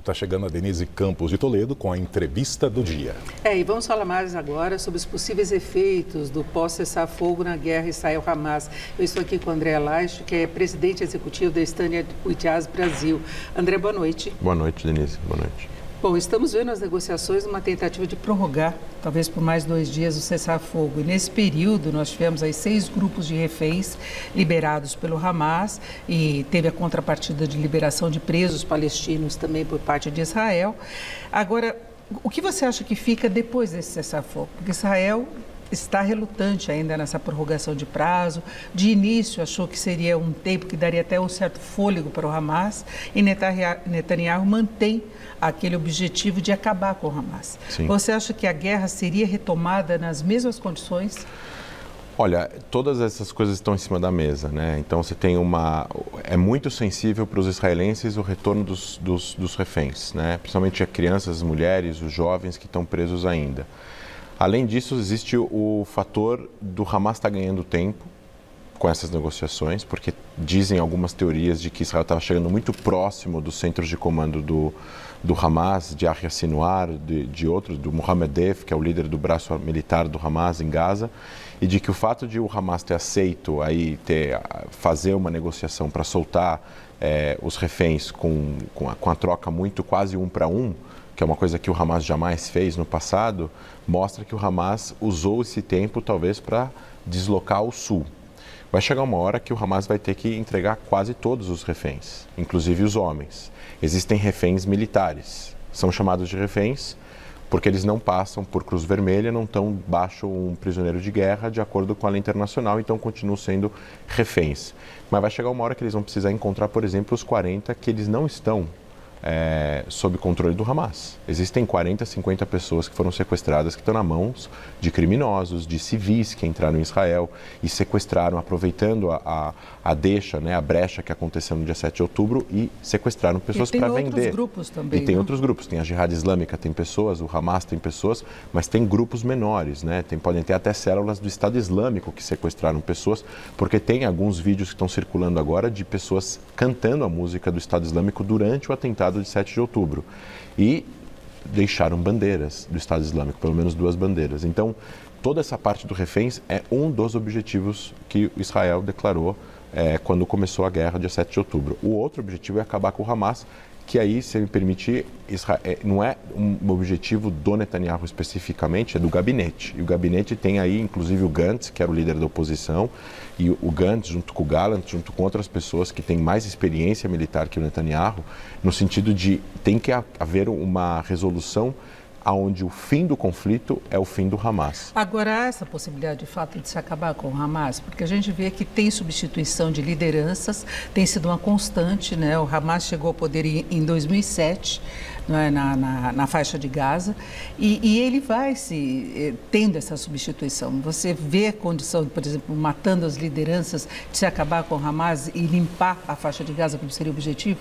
está chegando a Denise Campos de Toledo com a entrevista do dia. E vamos falar mais agora sobre os possíveis efeitos do pós-cessar-fogo na guerra Israel-Hamas. Eu estou aqui com o André Laich, que é presidente executivo da Estânia with Us Brasil. André, boa noite. Boa noite, Denise. Boa noite. Bom, estamos vendo as negociações numa tentativa de prorrogar, talvez por mais 2 dias, o cessar-fogo. E nesse período, nós tivemos aí 6 grupos de reféns liberados pelo Hamas e teve a contrapartida de liberação de presos palestinos também por parte de Israel. Agora, o que você acha que fica depois desse cessar-fogo? Porque Israel está relutante ainda nessa prorrogação de prazo. De início, achou que seria um tempo que daria até um certo fôlego para o Hamas. E Netanyahu mantém aquele objetivo de acabar com o Hamas. Sim. Você acha que a guerra seria retomada nas mesmas condições? Olha, todas essas coisas estão em cima da mesa, né? Então você tem é muito sensível para os israelenses o retorno dos reféns, né? Principalmente as crianças, as mulheres, os jovens que estão presos ainda. Além disso, existe o fator do Hamas estar ganhando tempo com essas negociações, porque dizem algumas teorias de que Israel estava chegando muito próximo dos centros de comando do Hamas, de Yahya Sinwar, de outros, do Mohammed Deif, que é o líder do braço militar do Hamas em Gaza, e de que o fato de o Hamas ter aceito fazer uma negociação para soltar os reféns com a troca muito quase 1 para 1, que é uma coisa que o Hamas jamais fez no passado, mostra que o Hamas usou esse tempo talvez para deslocar ao sul. Vai chegar uma hora que o Hamas vai ter que entregar quase todos os reféns, inclusive os homens. Existem reféns militares, são chamados de reféns porque eles não passam por Cruz Vermelha, não estão baixo um prisioneiro de guerra de acordo com a lei internacional, então continuam sendo reféns. Mas vai chegar uma hora que eles vão precisar encontrar, por exemplo, os 40 que eles não estão sob controle do Hamas. Existem 40, 50 pessoas que foram sequestradas que estão nas mãos de criminosos, de civis que entraram em Israel e sequestraram, aproveitando a deixa, né, a brecha que aconteceu no dia 7 de outubro e sequestraram pessoas para vender. E tem outros grupos também, E tem outros grupos. Tem a Jihad Islâmica, tem pessoas, o Hamas tem pessoas, mas tem grupos menores, né? Podem ter até células do Estado Islâmico que sequestraram pessoas, porque tem alguns vídeos que estão circulando agora de pessoas cantando a música do Estado Islâmico durante o atentado de 7 de outubro e deixaram bandeiras do Estado Islâmico, pelo menos 2 bandeiras. Então, toda essa parte do reféns é um dos objetivos que Israel declarou quando começou a guerra, dia 7 de outubro. O outro objetivo é acabar com o Hamas, que aí, se me permitir, não é um objetivo do Netanyahu especificamente, é do gabinete. E o gabinete tem aí, inclusive, o Gantz, que era o líder da oposição, e o Gantz, junto com o Gallant, junto com outras pessoas que têm mais experiência militar que o Netanyahu, no sentido de tem que haver uma resolução onde o fim do conflito é o fim do Hamas. Agora, há essa possibilidade, de fato, de se acabar com o Hamas? Porque a gente vê que tem substituição de lideranças, tem sido uma constante, né? O Hamas chegou ao poder em 2007, né? na faixa de Gaza, e ele vai tendo essa substituição. Você vê a condição, por exemplo, matando as lideranças, de se acabar com o Hamas e limpar a faixa de Gaza, como seria o objetivo?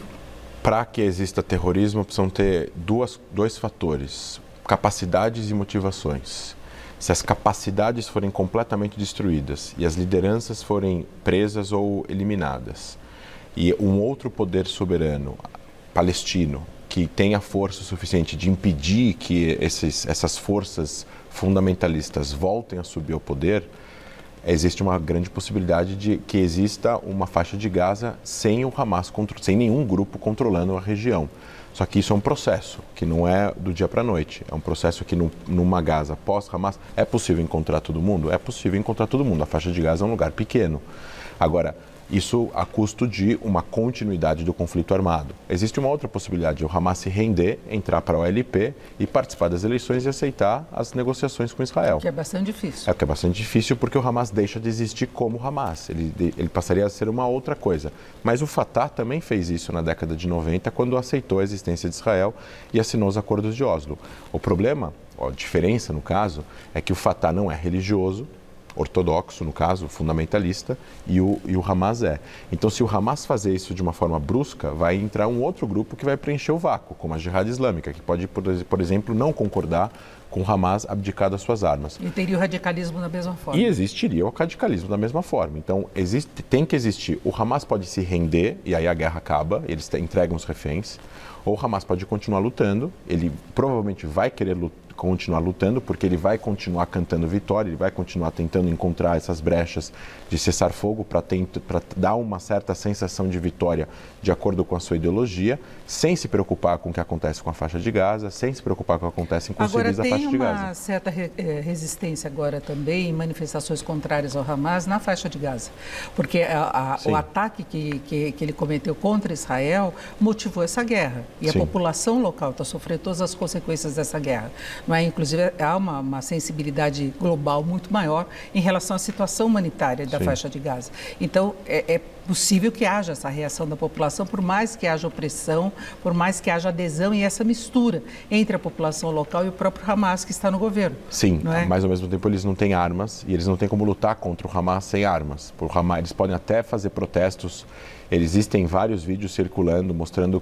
Para que exista terrorismo, precisam ter dois fatores: capacidades e motivações. Se as capacidades forem completamente destruídas e as lideranças forem presas ou eliminadas, e um outro poder soberano, palestino, que tenha força suficiente de impedir que essas forças fundamentalistas voltem a subir ao poder, existe uma grande possibilidade de que exista uma faixa de Gaza sem o Hamas, sem nenhum grupo controlando a região. Só que isso é um processo, que não é do dia para a noite. É um processo que numa Gaza pós-Hamas, é possível encontrar todo mundo? É possível encontrar todo mundo. A faixa de Gaza é um lugar pequeno. Agora, isso a custo de uma continuidade do conflito armado. Existe uma outra possibilidade, o Hamas se render, entrar para a OLP e participar das eleições e aceitar as negociações com Israel. Que é bastante difícil. Que é bastante difícil porque o Hamas deixa de existir como Hamas. Ele passaria a ser uma outra coisa. Mas o Fatah também fez isso na década de 90, quando aceitou a existência de Israel e assinou os acordos de Oslo. O problema, a diferença no caso, é que o Fatah não é religioso, ortodoxo, no caso, fundamentalista, e o Hamas é. Então, se o Hamas fazer isso de uma forma brusca, vai entrar um outro grupo que vai preencher o vácuo, como a Jihad Islâmica, que pode, por exemplo, não concordar com o Hamas abdicar das suas armas. E teria o radicalismo da mesma forma. E existiria o radicalismo da mesma forma. Então, tem que existir. O Hamas pode se render, e aí a guerra acaba, eles entregam os reféns, ou o Hamas pode continuar lutando, ele provavelmente vai querer continuar lutando, porque ele vai continuar cantando vitória, ele vai continuar tentando encontrar essas brechas de cessar fogo para dar uma certa sensação de vitória de acordo com a sua ideologia, sem se preocupar com o que acontece com a faixa de Gaza, sem se preocupar com o que acontece com os civis da faixa de Gaza. Agora tem uma certa resistência agora também, manifestações contrárias ao Hamas na faixa de Gaza, porque o ataque que ele cometeu contra Israel motivou essa guerra e a população local está sofrendo todas as consequências dessa guerra. Não é? Inclusive, há uma sensibilidade global muito maior em relação à situação humanitária da faixa de Gaza. Então, é possível que haja essa reação da população, por mais que haja opressão, por mais que haja adesão e essa mistura entre a população local e o próprio Hamas que está no governo. Sim, mas ao mesmo tempo eles não têm armas e eles não têm como lutar contra o Hamas sem armas. Eles podem até fazer protestos. Existem vários vídeos circulando mostrando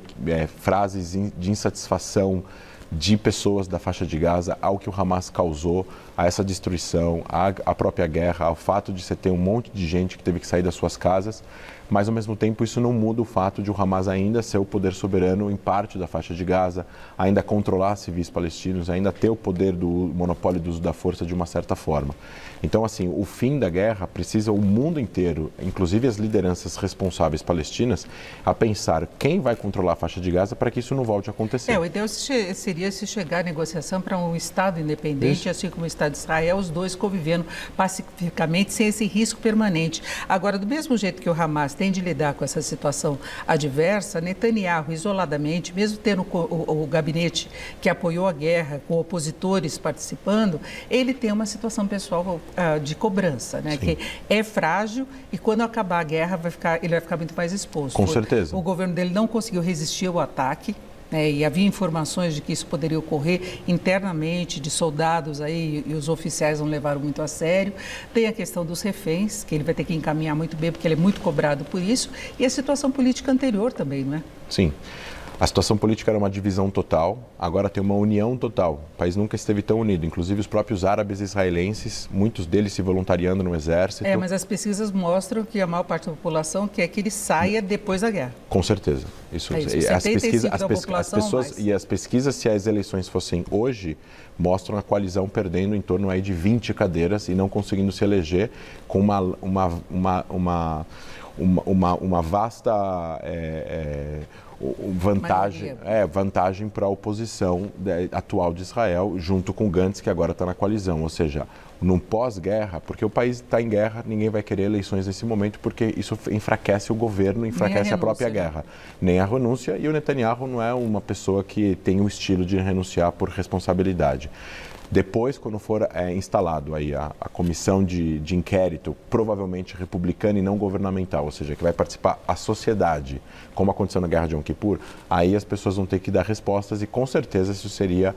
frases de insatisfação de pessoas da faixa de Gaza ao que o Hamas causou, a essa destruição, à própria guerra, ao fato de você ter um monte de gente que teve que sair das suas casas, mas ao mesmo tempo isso não muda o fato de o Hamas ainda ser o poder soberano em parte da faixa de Gaza, ainda controlar civis palestinos, ainda ter o poder do monopólio do uso da força de uma certa forma. Então, assim, o fim da guerra precisa o mundo inteiro, inclusive as lideranças responsáveis palestinas, a pensar quem vai controlar a faixa de Gaza para que isso não volte a acontecer. O ideal seria se chegar à negociação para um Estado independente, assim como o Estado de Israel, os dois convivendo pacificamente, sem esse risco permanente. Agora, do mesmo jeito que o Hamas tem de lidar com essa situação adversa, Netanyahu, isoladamente, mesmo tendo o gabinete que apoiou a guerra, com opositores participando, ele tem uma situação pessoal de cobrança, né? Que é frágil e quando acabar a guerra ele vai ficar muito mais exposto. Com certeza. O governo dele não conseguiu resistir ao ataque. E havia informações de que isso poderia ocorrer internamente, de soldados aí, e os oficiais não levaram muito a sério. Tem a questão dos reféns, que ele vai ter que encaminhar muito bem, porque ele é muito cobrado por isso. E a situação política anterior também, não é? Sim. A situação política era uma divisão total, agora tem uma união total. O país nunca esteve tão unido, inclusive os próprios árabes israelenses, muitos deles se voluntariando no exército. Mas as pesquisas mostram que a maior parte da população quer que ele saia depois da guerra. Com certeza. Isso, as pesquisas, se as eleições fossem hoje, mostram a coalizão perdendo em torno aí de 20 cadeiras e não conseguindo se eleger com uma vasta vantagem para a oposição atual de Israel, junto com Gantz, que agora está na coalizão. Ou seja, num pós-guerra, porque o país está em guerra, ninguém vai querer eleições nesse momento, porque isso enfraquece o governo, enfraquece a própria guerra. Nem a renúncia, e o Netanyahu não é uma pessoa que tem o estilo de renunciar por responsabilidade. Depois, quando for instalado aí a comissão de inquérito, provavelmente republicana e não governamental, ou seja, que vai participar a sociedade, como aconteceu na Guerra de Yom Kippur, aí as pessoas vão ter que dar respostas e com certeza isso seria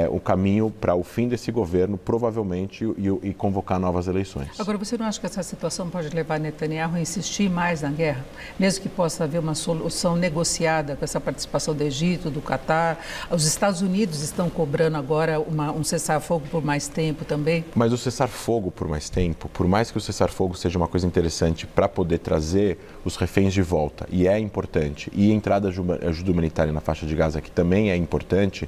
o caminho para o fim desse governo, provavelmente, e convocar novas eleições. Agora, você não acha que essa situação pode levar Netanyahu a insistir mais na guerra? Mesmo que possa haver uma solução negociada com essa participação do Egito, do Catar, os Estados Unidos estão cobrando agora um cessar-fogo por mais tempo também? Mas o cessar-fogo por mais tempo, por mais que o cessar-fogo seja uma coisa interessante para poder trazer os reféns de volta, e é importante, e a entrada de ajuda humanitária na faixa de Gaza, que também é importante,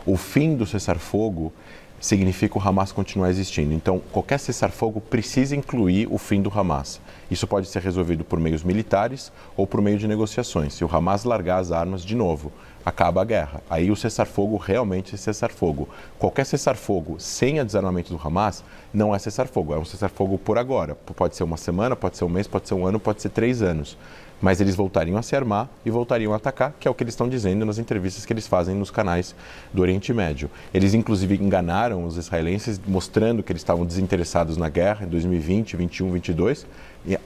o fim do cessar-fogo significa o Hamas continuar existindo. Então, qualquer cessar-fogo precisa incluir o fim do Hamas. Isso pode ser resolvido por meios militares ou por meio de negociações. Se o Hamas largar as armas de novo, acaba a guerra. Aí o cessar-fogo realmente é cessar-fogo. Qualquer cessar-fogo sem o desarmamento do Hamas não é cessar-fogo. É um cessar-fogo por agora. Pode ser uma semana, pode ser um mês, pode ser um ano, pode ser 3 anos. Mas eles voltariam a se armar e voltariam a atacar, que é o que eles estão dizendo nas entrevistas que eles fazem nos canais do Oriente Médio. Eles, inclusive, enganaram os israelenses, mostrando que eles estavam desinteressados na guerra em 2020, 21, 22,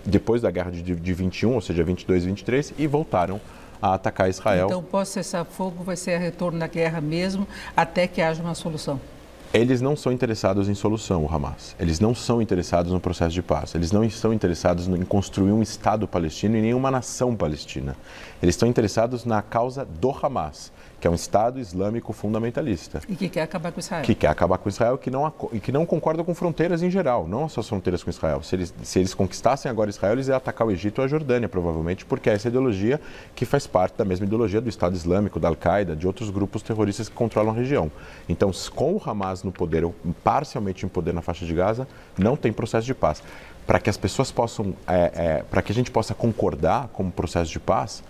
depois da guerra de 21, ou seja, 22 e 23, e voltaram a atacar Israel. Então, pós-cessar-fogo vai ser a retorno da guerra mesmo, até que haja uma solução. Eles não são interessados em solução, o Hamas. Eles não são interessados no processo de paz. Eles não estão interessados em construir um Estado palestino e nenhuma nação palestina. Eles estão interessados na causa do Hamas, que é um Estado Islâmico fundamentalista. E que quer acabar com Israel. Que quer acabar com Israel e que não concorda com fronteiras em geral, não só as fronteiras com Israel. Se eles conquistassem agora Israel, eles iam atacar o Egito ou a Jordânia, provavelmente, porque é essa ideologia que faz parte da mesma ideologia do Estado Islâmico, da Al-Qaeda, de outros grupos terroristas que controlam a região. Então, com o Hamas no poder, ou parcialmente em poder na faixa de Gaza, não tem processo de paz. Para que as pessoas possam, para que a gente possa concordar com o processo de paz,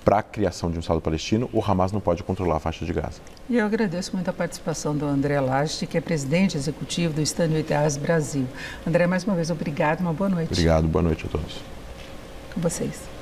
para a criação de um Estado palestino, o Hamas não pode controlar a faixa de Gaza. E eu agradeço muito a participação do André Laje, que é presidente executivo do Stand With Us Brasil. André, mais uma vez, obrigado, uma boa noite. Obrigado, boa noite a todos. Com vocês.